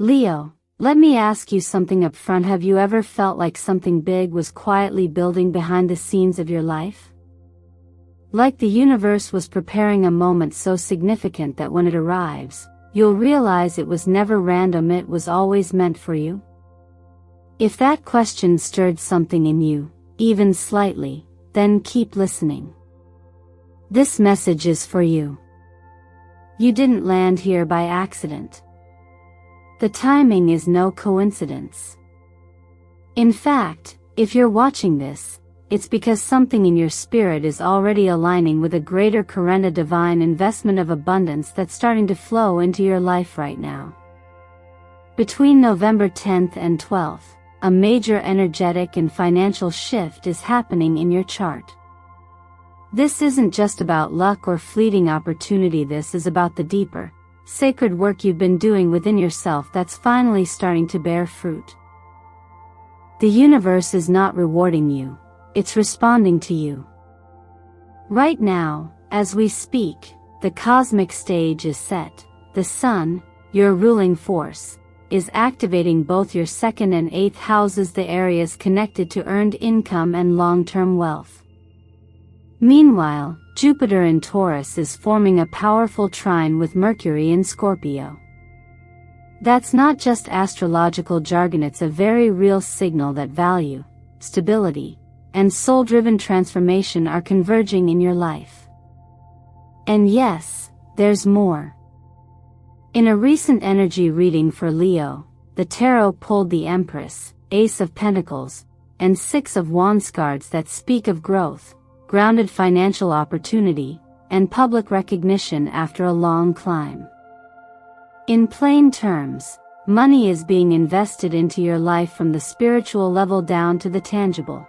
Leo, let me ask you something up front. Have you ever felt like something big was quietly building behind the scenes of your life? Like the universe was preparing a moment so significant that when it arrives, you'll realize it was never random, it was always meant for you? If that question stirred something in you, even slightly, then keep listening. This message is for you. You didn't land here by accident. The timing is no coincidence. In fact, if you're watching this, it's because something in your spirit is already aligning with a greater Karena divine investment of abundance that's starting to flow into your life right now. Between November 10th and 12th, a major energetic and financial shift is happening in your chart. This isn't just about luck or fleeting opportunity, this is about the deeper, sacred work you've been doing within yourself that's finally starting to bear fruit. The universe is not rewarding you, it's responding to you. Right now, as we speak, the cosmic stage is set. The sun, your ruling force, is activating both your 2nd and 8th houses, the areas connected to earned income and long-term wealth. Meanwhile, Jupiter in Taurus is forming a powerful trine with Mercury in Scorpio. That's not just astrological jargon, it's a very real signal that value, stability, and soul-driven transformation are converging in your life. And yes, there's more. In a recent energy reading for Leo, the tarot pulled the Empress, Ace of Pentacles, and Six of Wands cards that speak of growth, grounded financial opportunity, and public recognition after a long climb. In plain terms, money is being invested into your life from the spiritual level down to the tangible.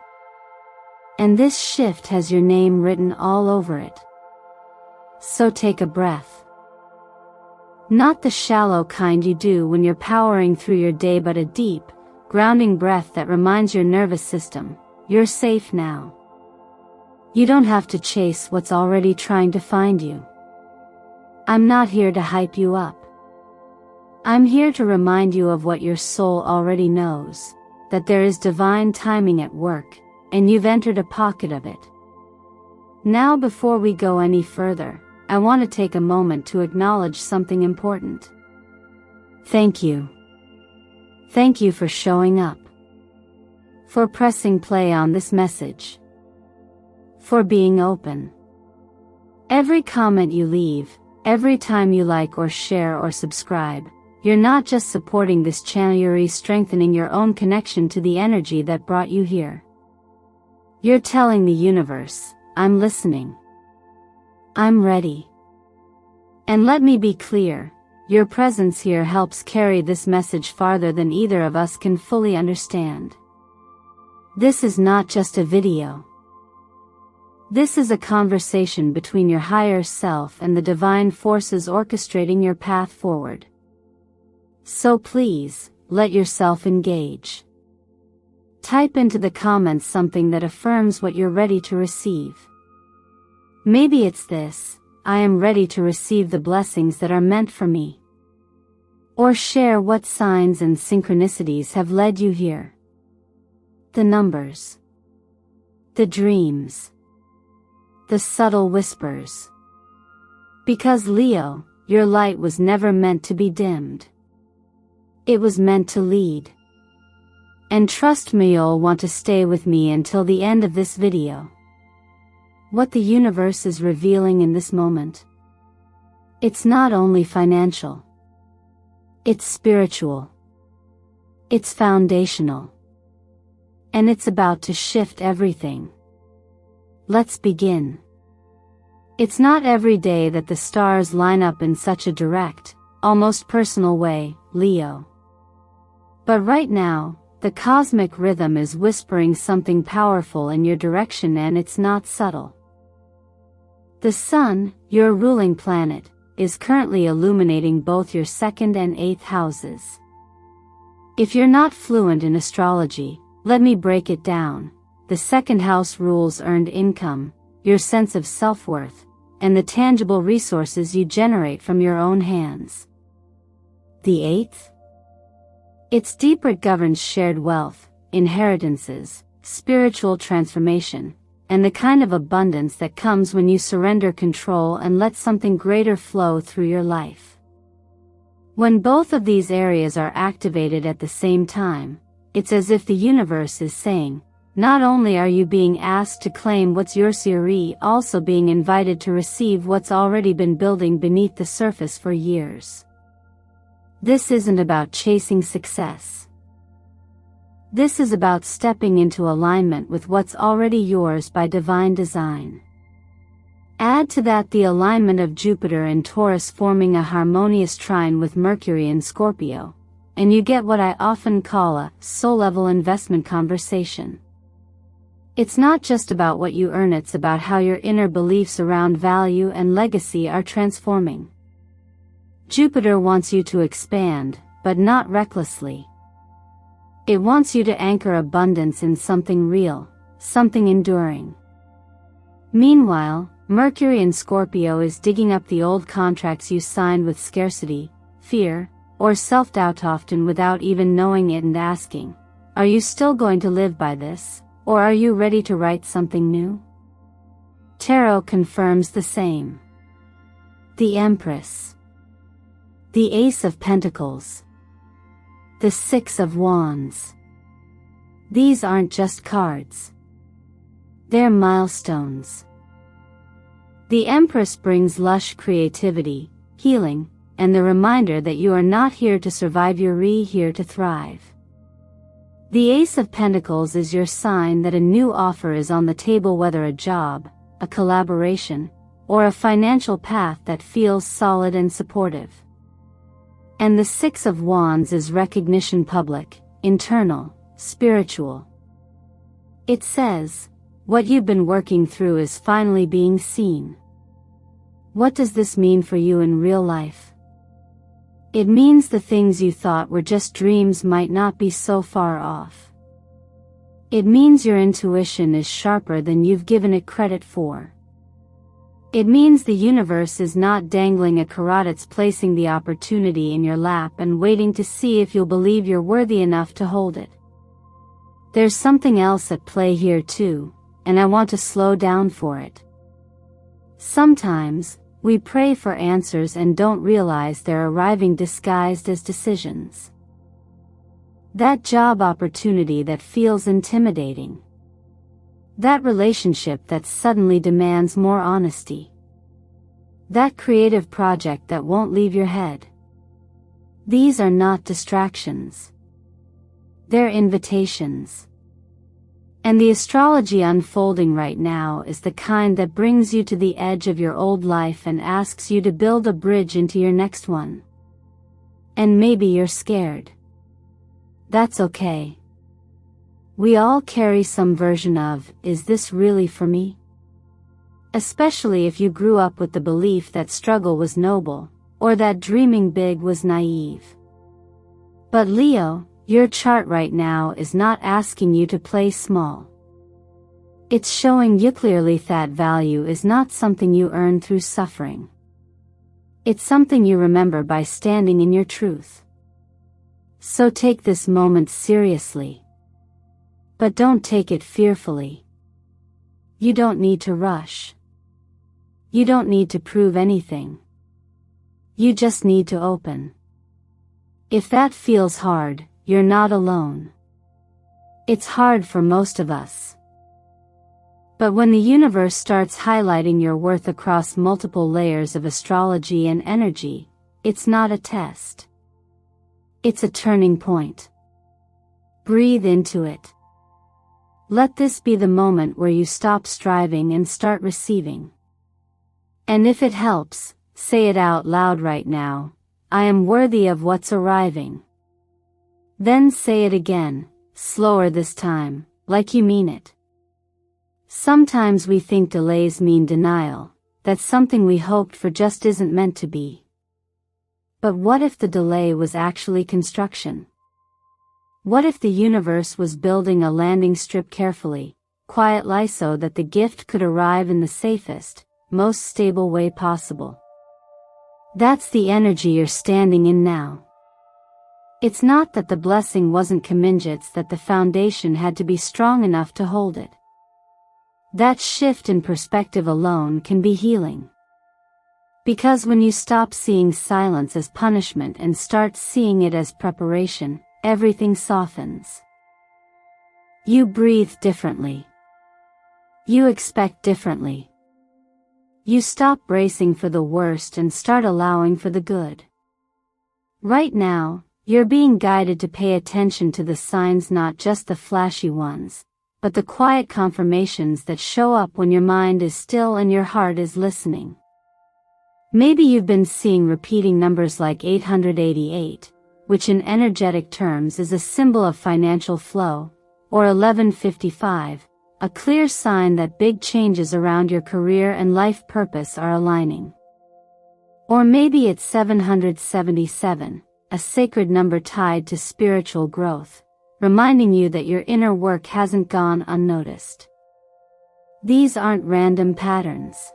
And this shift has your name written all over it. So take a breath. Not the shallow kind you do when you're powering through your day, but a deep, grounding breath that reminds your nervous system, you're safe now. You don't have to chase what's already trying to find you. I'm not here to hype you up. I'm here to remind you of what your soul already knows, that there is divine timing at work, and you've entered a pocket of it. Now, before we go any further, I want to take a moment to acknowledge something important. Thank you. Thank you for showing up. For pressing play on this message. For being open. Every comment you leave, every time you like or share or subscribe, you're not just supporting this channel, you're strengthening your own connection to the energy that brought you here. You're telling the universe, I'm listening. I'm ready. And let me be clear, your presence here helps carry this message farther than either of us can fully understand. This is not just a video. This is a conversation between your higher self and the divine forces orchestrating your path forward. So please, let yourself engage. Type into the comments something that affirms what you're ready to receive. Maybe it's this: I am ready to receive the blessings that are meant for me. Or share what signs and synchronicities have led you here. The numbers. The dreams. The subtle whispers. Because Leo, your light was never meant to be dimmed. It was meant to lead. And trust me, you'll want to stay with me until the end of this video. What the universe is revealing in this moment. It's not only financial. It's spiritual. It's foundational. And it's about to shift everything. Let's begin. It's not every day that the stars line up in such a direct, almost personal way, Leo. But right now, the cosmic rhythm is whispering something powerful in your direction, and it's not subtle. The sun, your ruling planet, is currently illuminating both your 2nd and 8th houses. If you're not fluent in astrology, let me break it down. The 2nd house rules earned income, your sense of self-worth, and the tangible resources you generate from your own hands. The 8th? Its deep root governs shared wealth, inheritances, spiritual transformation, and the kind of abundance that comes when you surrender control and let something greater flow through your life. When both of these areas are activated at the same time, it's as if the universe is saying, not only are you being asked to claim what's yours, you're also being invited to receive what's already been building beneath the surface for years. This isn't about chasing success. This is about stepping into alignment with what's already yours by divine design. Add to that the alignment of Jupiter and Taurus forming a harmonious trine with Mercury and Scorpio, and you get what I often call a soul-level investment conversation. It's not just about what you earn, it's about how your inner beliefs around value and legacy are transforming. Jupiter wants you to expand, but not recklessly. It wants you to anchor abundance in something real, something enduring. Meanwhile, Mercury in Scorpio is digging up the old contracts you signed with scarcity, fear, or self-doubt, often without even knowing it, and asking, are you still going to live by this? Or are you ready to write something new? Tarot confirms the same. The Empress. The Ace of Pentacles. The Six of Wands. These aren't just cards. They're milestones. The Empress brings lush creativity, healing, and the reminder that you are not here to survive, you're here to thrive. The Ace of Pentacles is your sign that a new offer is on the table, whether a job, a collaboration, or a financial path that feels solid and supportive. And the Six of Wands is recognition, public, internal, spiritual. It says, what you've been working through is finally being seen. What does this mean for you in real life? It means the things you thought were just dreams might not be so far off. It means your intuition is sharper than you've given it credit for. It means the universe is not dangling a carrot, it's placing the opportunity in your lap and waiting to see if you'll believe you're worthy enough to hold it. There's something else at play here too, and I want to slow down for it. Sometimes, we pray for answers and don't realize they're arriving disguised as decisions. That job opportunity that feels intimidating. That relationship that suddenly demands more honesty. That creative project that won't leave your head. These are not distractions. They're invitations. And the astrology unfolding right now is the kind that brings you to the edge of your old life and asks you to build a bridge into your next one. And maybe you're scared. That's okay. We all carry some version of, is this really for me? Especially if you grew up with the belief that struggle was noble, or that dreaming big was naive. But Leo, your chart right now is not asking you to play small. It's showing you clearly that value is not something you earn through suffering. It's something you remember by standing in your truth. So take this moment seriously. But don't take it fearfully. You don't need to rush. You don't need to prove anything. You just need to open. If that feels hard, you're not alone. It's hard for most of us. But when the universe starts highlighting your worth across multiple layers of astrology and energy, it's not a test. It's a turning point. Breathe into it. Let this be the moment where you stop striving and start receiving. And if it helps, say it out loud right now, I am worthy of what's arriving. Then say it again, slower this time, like you mean it. Sometimes we think delays mean denial, that something we hoped for just isn't meant to be. But what if the delay was actually construction? What if the universe was building a landing strip carefully, quietly, so that the gift could arrive in the safest, most stable way possible? That's the energy you're standing in now. It's not that the blessing wasn't coming, it's that the foundation had to be strong enough to hold it. That shift in perspective alone can be healing. Because when you stop seeing silence as punishment and start seeing it as preparation, everything softens. You breathe differently. You expect differently. You stop bracing for the worst and start allowing for the good. Right now, you're being guided to pay attention to the signs, not just the flashy ones, but the quiet confirmations that show up when your mind is still and your heart is listening. Maybe you've been seeing repeating numbers like 888, which in energetic terms is a symbol of financial flow, or 1155, a clear sign that big changes around your career and life purpose are aligning. Or maybe it's 777, a sacred number tied to spiritual growth, reminding you that your inner work hasn't gone unnoticed. These aren't random patterns.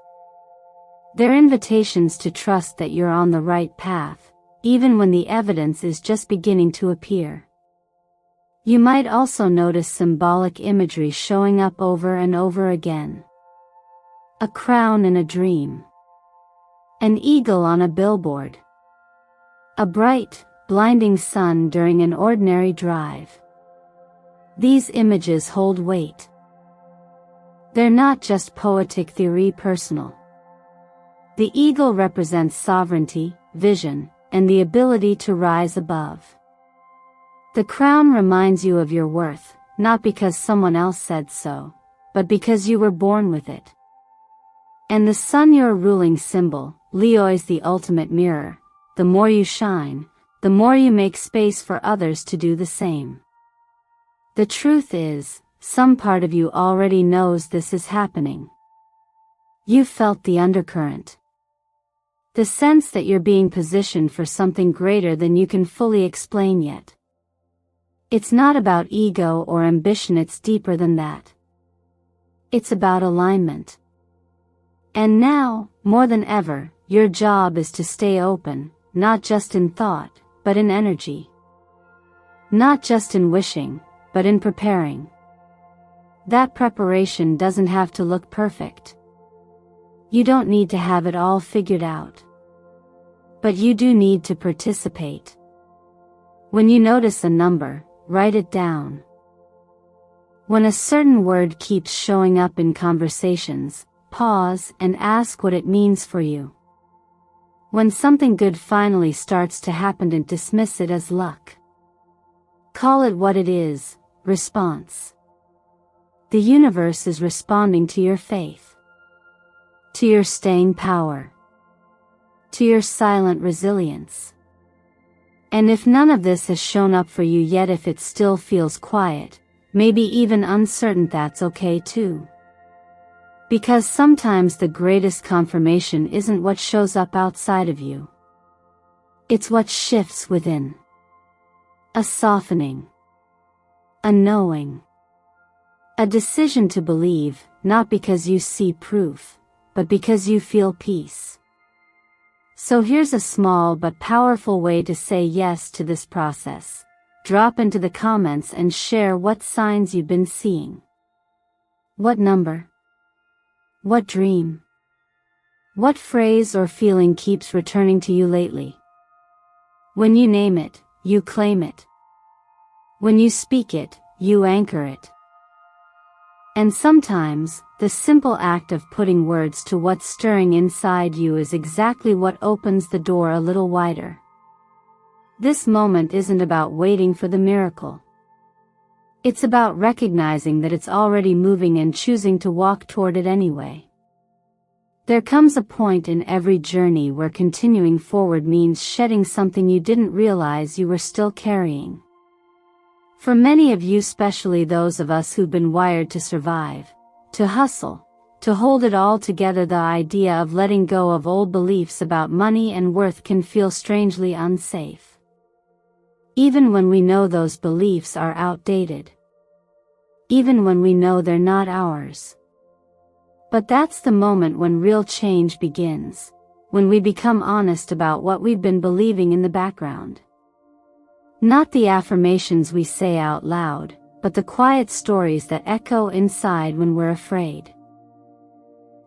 They're invitations to trust that you're on the right path, even when the evidence is just beginning to appear. You might also notice symbolic imagery showing up over and over again. A crown in a dream. An eagle on a billboard. A bright, blinding sun during an ordinary drive. These images hold weight. They're not just poetic theory personal. The eagle represents sovereignty, vision, and the ability to rise above. The crown reminds you of your worth, not because someone else said so, but because you were born with it. And the sun, your ruling symbol, Leo, is the ultimate mirror. The more you shine, the more you make space for others to do the same. The truth is, some part of you already knows this is happening. You felt the undercurrent. The sense that you're being positioned for something greater than you can fully explain yet. It's not about ego or ambition, it's deeper than that. It's about alignment. And now, more than ever, your job is to stay open, not just in thought, but in energy. Not just in wishing, but in preparing. That preparation doesn't have to look perfect. You don't need to have it all figured out. But you do need to participate. When you notice a number, write it down. When a certain word keeps showing up in conversations, pause and ask what it means for you. When something good finally starts to happen, don't dismiss it as luck. Call it what it is, response. The universe is responding to your faith. To your staying power. To your silent resilience. And if none of this has shown up for you yet, if it still feels quiet, maybe even uncertain, that's okay too. Because sometimes the greatest confirmation isn't what shows up outside of you. It's what shifts within. A softening. A knowing. A decision to believe, not because you see proof, but because you feel peace. So here's a small but powerful way to say yes to this process. Drop into the comments and share what signs you've been seeing. What number? What dream? What phrase or feeling keeps returning to you lately? When you name it, you claim it. When you speak it, you anchor it. And sometimes, the simple act of putting words to what's stirring inside you is exactly what opens the door a little wider. This moment isn't about waiting for the miracle. It's about recognizing that it's already moving and choosing to walk toward it anyway. There comes a point in every journey where continuing forward means shedding something you didn't realize you were still carrying. For many of you, especially those of us who've been wired to survive, to hustle, to hold it all together, the idea of letting go of old beliefs about money and worth can feel strangely unsafe. Even when we know those beliefs are outdated. Even when we know they're not ours. But that's the moment when real change begins, when we become honest about what we've been believing in the background. Not the affirmations we say out loud, but the quiet stories that echo inside when we're afraid.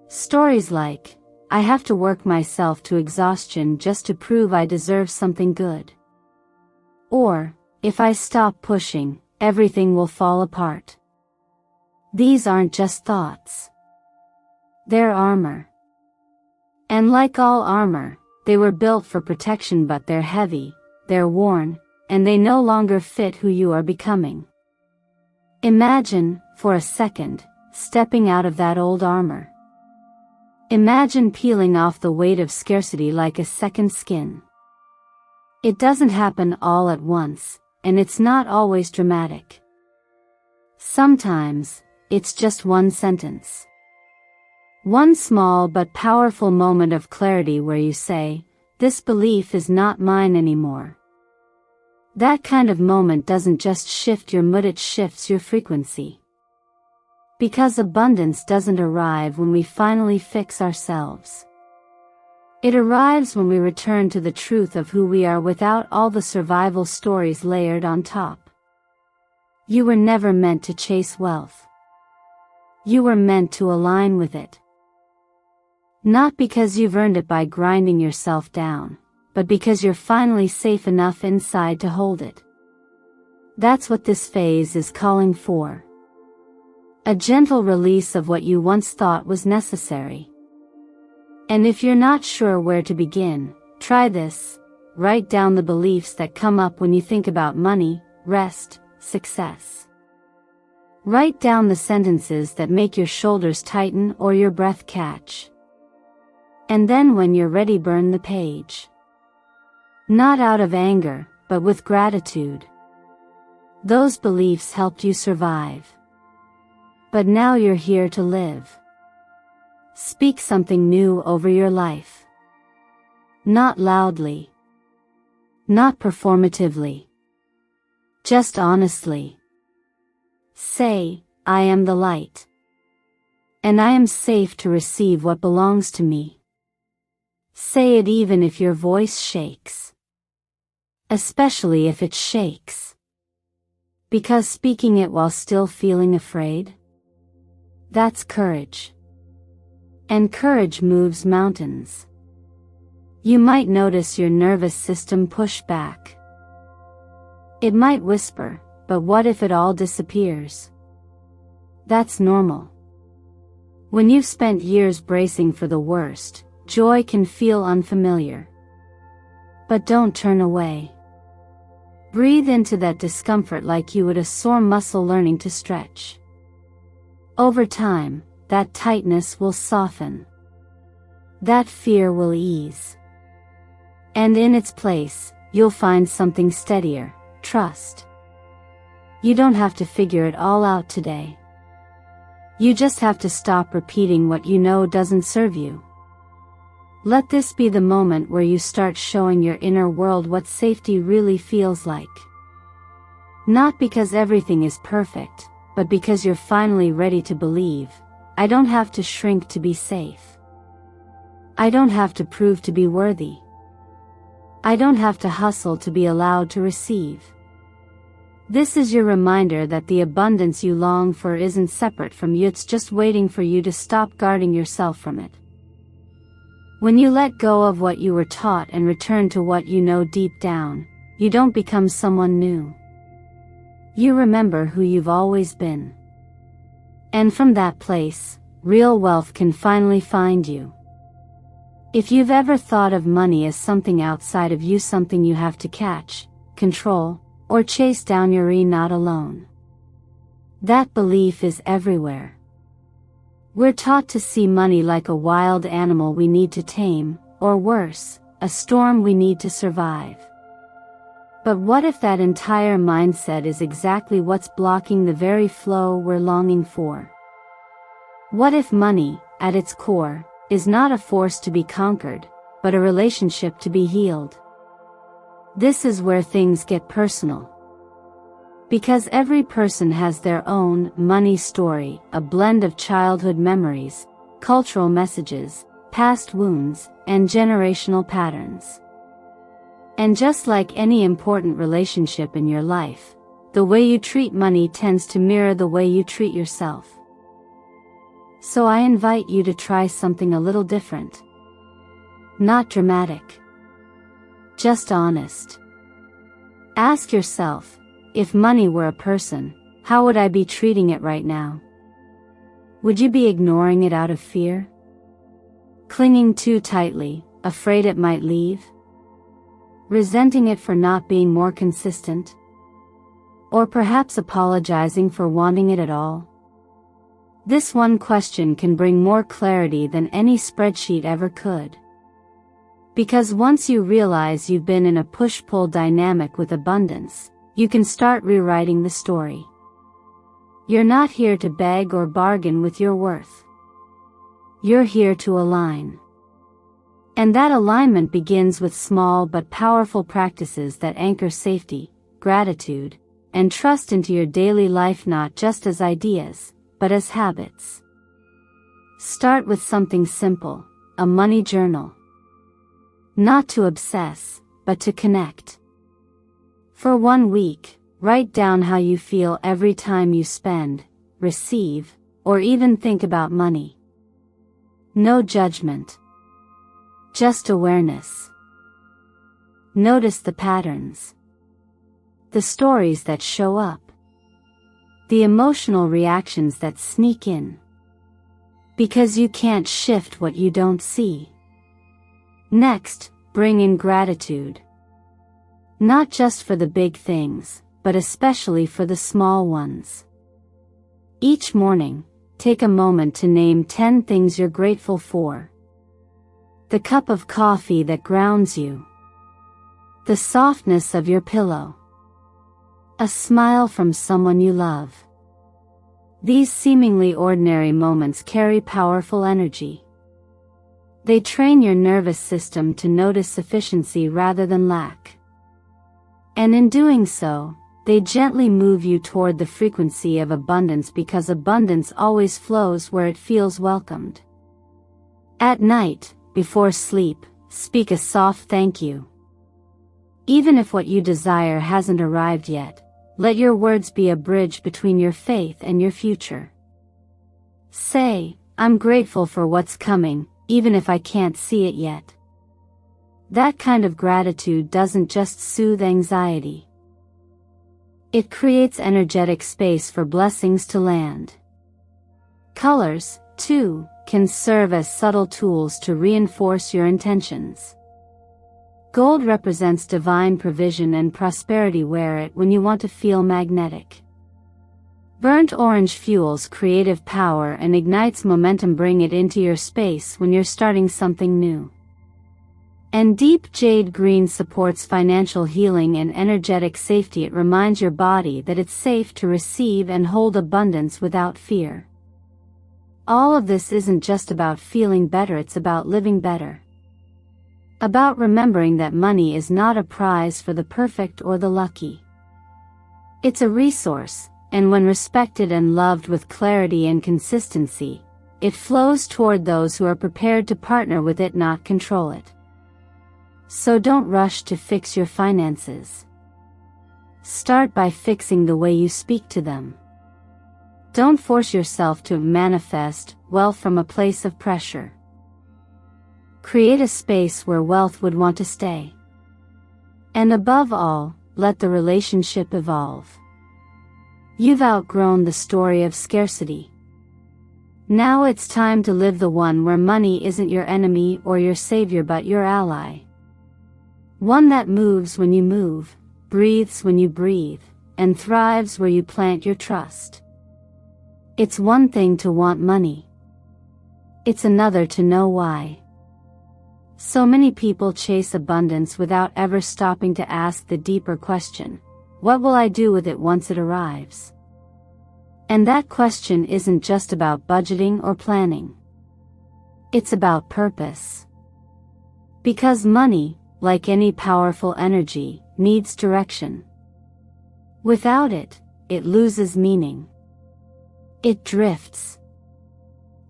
Stories like, "I have to work myself to exhaustion just to prove I deserve something good." Or, "If I stop pushing, everything will fall apart." These aren't just thoughts. They're armor. And like all armor, they were built for protection, but they're heavy, they're worn, and they no longer fit who you are becoming. Imagine, for a second, stepping out of that old armor. Imagine peeling off the weight of scarcity like a second skin. It doesn't happen all at once, and it's not always dramatic. Sometimes, it's just one sentence. One small but powerful moment of clarity where you say, "This belief is not mine anymore." That kind of moment doesn't just shift your mood, it shifts your frequency. Because abundance doesn't arrive when we finally fix ourselves. It arrives when we return to the truth of who we are without all the survival stories layered on top. You were never meant to chase wealth. You were meant to align with it. Not because you've earned it by grinding yourself down, but because you're finally safe enough inside to hold it. That's what this phase is calling for. A gentle release of what you once thought was necessary. And if you're not sure where to begin, try this. Write down the beliefs that come up when you think about money, rest, success. Write down the sentences that make your shoulders tighten or your breath catch. And then when you're ready, burn the page. Not out of anger, but with gratitude. Those beliefs helped you survive. But now you're here to live. Speak something new over your life. Not loudly. Not performatively. Just honestly. Say, "I am the light. And I am safe to receive what belongs to me." Say it even if your voice shakes. Especially if it shakes. Because speaking it while still feeling afraid? That's courage. And courage moves mountains. You might notice your nervous system push back. It might whisper, "But what if it all disappears?" That's normal. When you've spent years bracing for the worst, joy can feel unfamiliar. But don't turn away. Breathe into that discomfort like you would a sore muscle learning to stretch. Over time, that tightness will soften. That fear will ease. And in its place, you'll find something steadier, trust. You don't have to figure it all out today. You just have to stop repeating what you know doesn't serve you. Let this be the moment where you start showing your inner world what safety really feels like. Not because everything is perfect, but because you're finally ready to believe, "I don't have to shrink to be safe. I don't have to prove to be worthy. I don't have to hustle to be allowed to receive." This is your reminder that the abundance you long for isn't separate from you, it's just waiting for you to stop guarding yourself from it. When you let go of what you were taught and return to what you know deep down, you don't become someone new. You remember who you've always been. And from that place, real wealth can finally find you. If you've ever thought of money as something outside of you, something you have to catch, control, or chase down, you're not alone. That belief is everywhere. We're taught to see money like a wild animal we need to tame, or worse, a storm we need to survive. But what if that entire mindset is exactly what's blocking the very flow we're longing for? What if money, at its core, is not a force to be conquered, but a relationship to be healed? This is where things get personal. Because every person has their own money story, a blend of childhood memories, cultural messages, past wounds, and generational patterns. And just like any important relationship in your life, the way you treat money tends to mirror the way you treat yourself. So I invite you to try something a little different. Not dramatic. Just honest. Ask yourself, if money were a person, how would I be treating it right now? Would you be ignoring it out of fear? Clinging too tightly, afraid it might leave? Resenting it for not being more consistent? Or perhaps apologizing for wanting it at all? This one question can bring more clarity than any spreadsheet ever could. Because once you realize you've been in a push-pull dynamic with abundance, you can start rewriting the story. You're not here to beg or bargain with your worth. You're here to align. And that alignment begins with small but powerful practices that anchor safety, gratitude, and trust into your daily life, not just as ideas, but as habits. Start with something simple, a money journal. Not to obsess, but to connect. For 1 week, write down how you feel every time you spend, receive, or even think about money. No judgment. Just awareness. Notice the patterns. The stories that show up. The emotional reactions that sneak in. Because you can't shift what you don't see. Next, bring in gratitude. Not just for the big things, but especially for the small ones. Each morning, take a moment to name 10 things you're grateful for. The cup of coffee that grounds you. The softness of your pillow. A smile from someone you love. These seemingly ordinary moments carry powerful energy. They train your nervous system to notice sufficiency rather than lack. And in doing so, they gently move you toward the frequency of abundance, because abundance always flows where it feels welcomed. At night, before sleep, speak a soft thank you. Even if what you desire hasn't arrived yet, let your words be a bridge between your faith and your future. Say, I'm grateful for what's coming, even if I can't see it yet. That kind of gratitude doesn't just soothe anxiety. It creates energetic space for blessings to land. Colors, too, can serve as subtle tools to reinforce your intentions. Gold represents divine provision and prosperity. Wear it when you want to feel magnetic. Burnt orange fuels creative power and ignites momentum. Bring it into your space when you're starting something new. And deep jade green supports financial healing and energetic safety. It reminds your body that it's safe to receive and hold abundance without fear. All of this isn't just about feeling better, it's about living better. About remembering that money is not a prize for the perfect or the lucky. It's a resource, and when respected and loved with clarity and consistency, it flows toward those who are prepared to partner with it, not control it. So don't rush to fix your finances. Start by fixing the way you speak to them. Don't force yourself to manifest wealth from a place of pressure. Create a space where wealth would want to stay. And above all, let the relationship evolve. You've outgrown the story of scarcity. Now it's time to live the one where money isn't your enemy or your savior but your ally. One that moves when you move, breathes when you breathe, and thrives where you plant your trust. It's one thing to want money. It's another to know why. So many people chase abundance without ever stopping to ask the deeper question, what will I do with it once it arrives? And that question isn't just about budgeting or planning. It's about purpose. Because money, like any powerful energy, needs direction. Without it, it loses meaning. It drifts.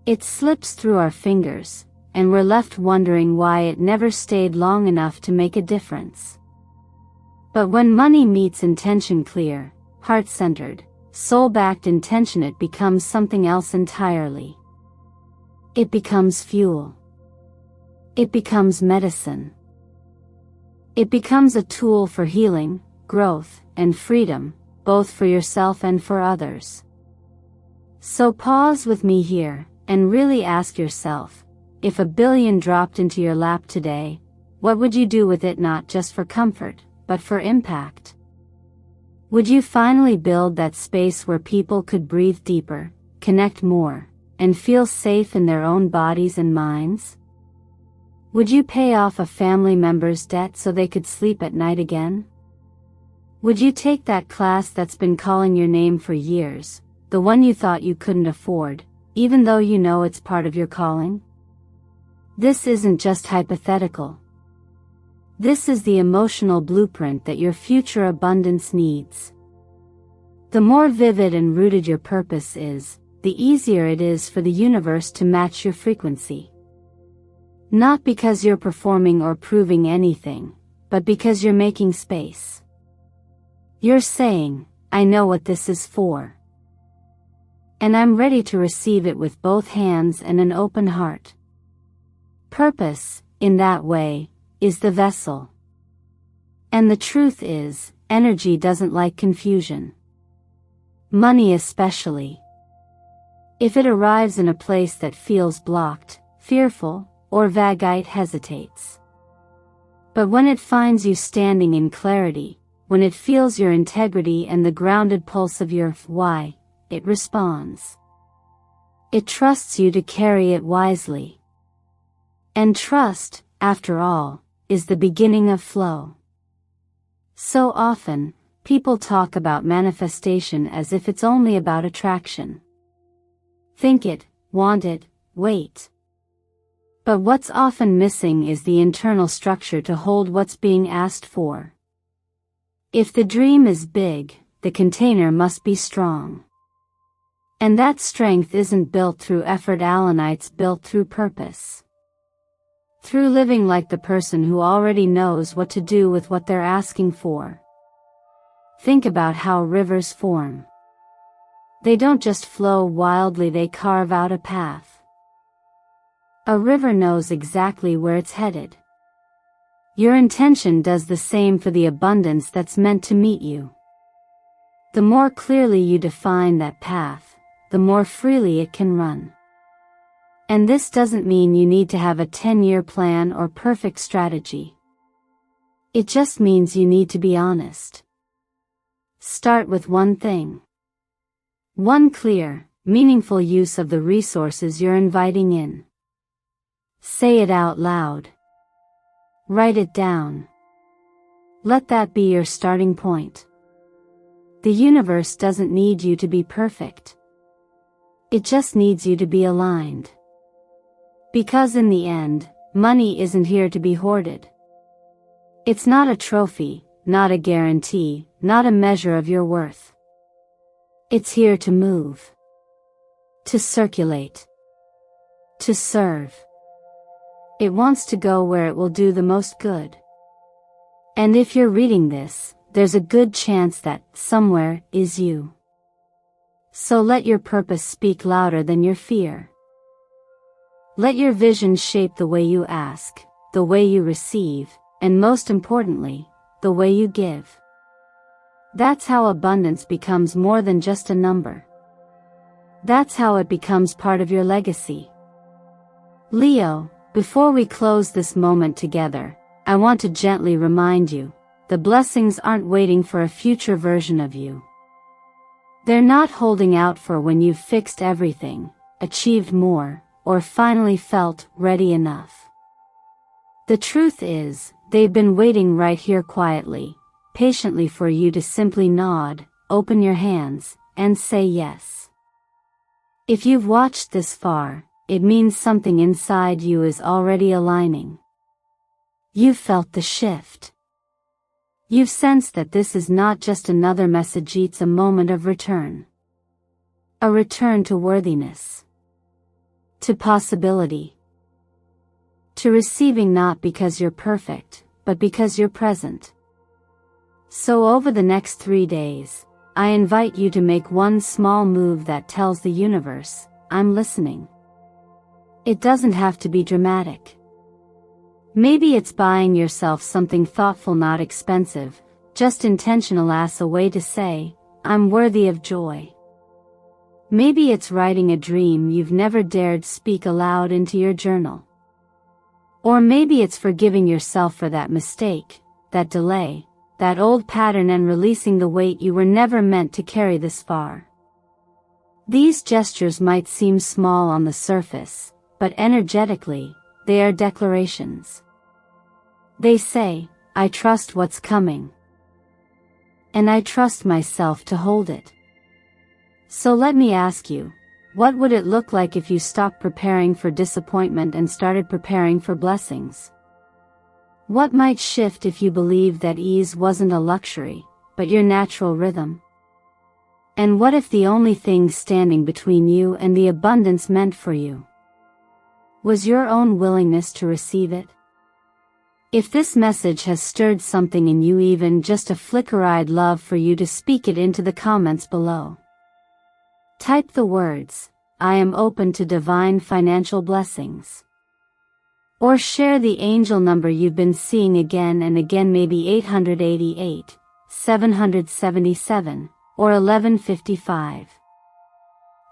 It slips through our fingers, and we're left wondering why it never stayed long enough to make a difference. But when money meets intention, clear, heart-centered, soul-backed intention, it becomes something else entirely. It becomes fuel. It becomes medicine. It becomes a tool for healing, growth, and freedom, both for yourself and for others. So pause with me here, and really ask yourself, if $1 billion dropped into your lap today, what would you do with it, not just for comfort, but for impact? Would you finally build that space where people could breathe deeper, connect more, and feel safe in their own bodies and minds? Would you pay off a family member's debt so they could sleep at night again? Would you take that class that's been calling your name for years, the one you thought you couldn't afford, even though you know it's part of your calling? This isn't just hypothetical. This is the emotional blueprint that your future abundance needs. The more vivid and rooted your purpose is, the easier it is for the universe to match your frequency. Not because you're performing or proving anything, but because you're making space. You're saying, I know what this is for. And I'm ready to receive it with both hands and an open heart. Purpose, in that way, is the vessel. And the truth is, energy doesn't like confusion. Money especially. If it arrives in a place that feels blocked, fearful, or vague, it hesitates. But when it finds you standing in clarity, when it feels your integrity and the grounded pulse of your why, it responds. It trusts you to carry it wisely. And trust, after all, is the beginning of flow. So often, people talk about manifestation as if it's only about attraction. Think it, want it, wait. But what's often missing is the internal structure to hold what's being asked for. If the dream is big, the container must be strong. And that strength isn't built through effort, it's built through purpose. Through living like the person who already knows what to do with what they're asking for. Think about how rivers form. They don't just flow wildly, they carve out a path. A river knows exactly where it's headed. Your intention does the same for the abundance that's meant to meet you. The more clearly you define that path, the more freely it can run. And this doesn't mean you need to have a 10-year plan or perfect strategy. It just means you need to be honest. Start with one thing. One clear, meaningful use of the resources you're inviting in. Say it out loud. Write it down. Let that be your starting point. The universe doesn't need you to be perfect. It just needs you to be aligned. Because in the end, money isn't here to be hoarded. It's not a trophy, not a guarantee, not a measure of your worth. It's here to move. To circulate. To serve. It wants to go where it will do the most good. And if you're reading this, there's a good chance that somewhere is you. So let your purpose speak louder than your fear. Let your vision shape the way you ask, the way you receive, and most importantly, the way you give. That's how abundance becomes more than just a number. That's how it becomes part of your legacy. Leo, before we close this moment together, I want to gently remind you, the blessings aren't waiting for a future version of you. They're not holding out for when you've fixed everything, achieved more, or finally felt ready enough. The truth is, they've been waiting right here quietly, patiently for you to simply nod, open your hands, and say yes. If you've watched this far, it means something inside you is already aligning. You've felt the shift. You've sensed that this is not just another message, it's a moment of return. A return to worthiness. To possibility. To receiving not because you're perfect, but because you're present. So over the next 3 days, I invite you to make one small move that tells the universe, I'm listening. It doesn't have to be dramatic. Maybe it's buying yourself something thoughtful, not expensive, just intentional as a way to say, I'm worthy of joy. Maybe it's writing a dream you've never dared speak aloud into your journal. Or maybe it's forgiving yourself for that mistake, that delay, that old pattern, and releasing the weight you were never meant to carry this far. These gestures might seem small on the surface, but energetically, they are declarations. They say, I trust what's coming. And I trust myself to hold it. So let me ask you, what would it look like if you stopped preparing for disappointment and started preparing for blessings? What might shift if you believed that ease wasn't a luxury, but your natural rhythm? And what if the only thing standing between you and the abundance meant for you was your own willingness to receive it? If this message has stirred something in you, even just a flicker, I'd love for you to speak it into the comments below. Type the words, I am open to divine financial blessings. Or share the angel number you've been seeing again and again, maybe 888, 777, or 1155.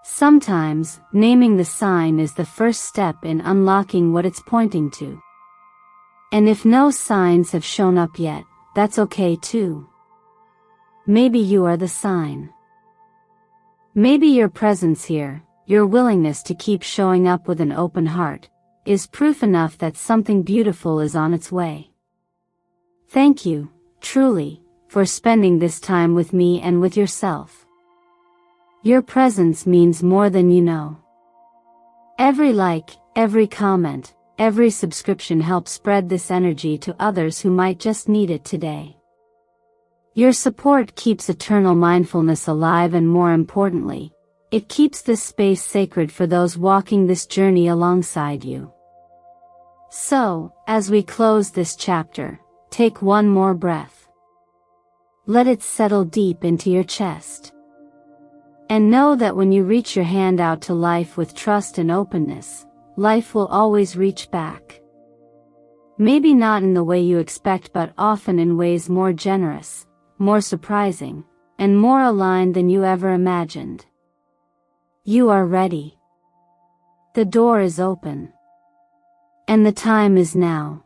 Sometimes, naming the sign is the first step in unlocking what it's pointing to. And if no signs have shown up yet, that's okay too. Maybe you are the sign. Maybe your presence here, your willingness to keep showing up with an open heart, is proof enough that something beautiful is on its way. Thank you, truly, for spending this time with me and with yourself. Your presence means more than you know. Every like, every comment, every subscription helps spread this energy to others who might just need it today. Your support keeps eternal mindfulness alive, and more importantly, it keeps this space sacred for those walking this journey alongside you. So, as we close this chapter, take one more breath. Let it settle deep into your chest. And know that when you reach your hand out to life with trust and openness, life will always reach back. Maybe not in the way you expect, but often in ways more generous, more surprising, and more aligned than you ever imagined. You are ready. The door is open. And the time is now.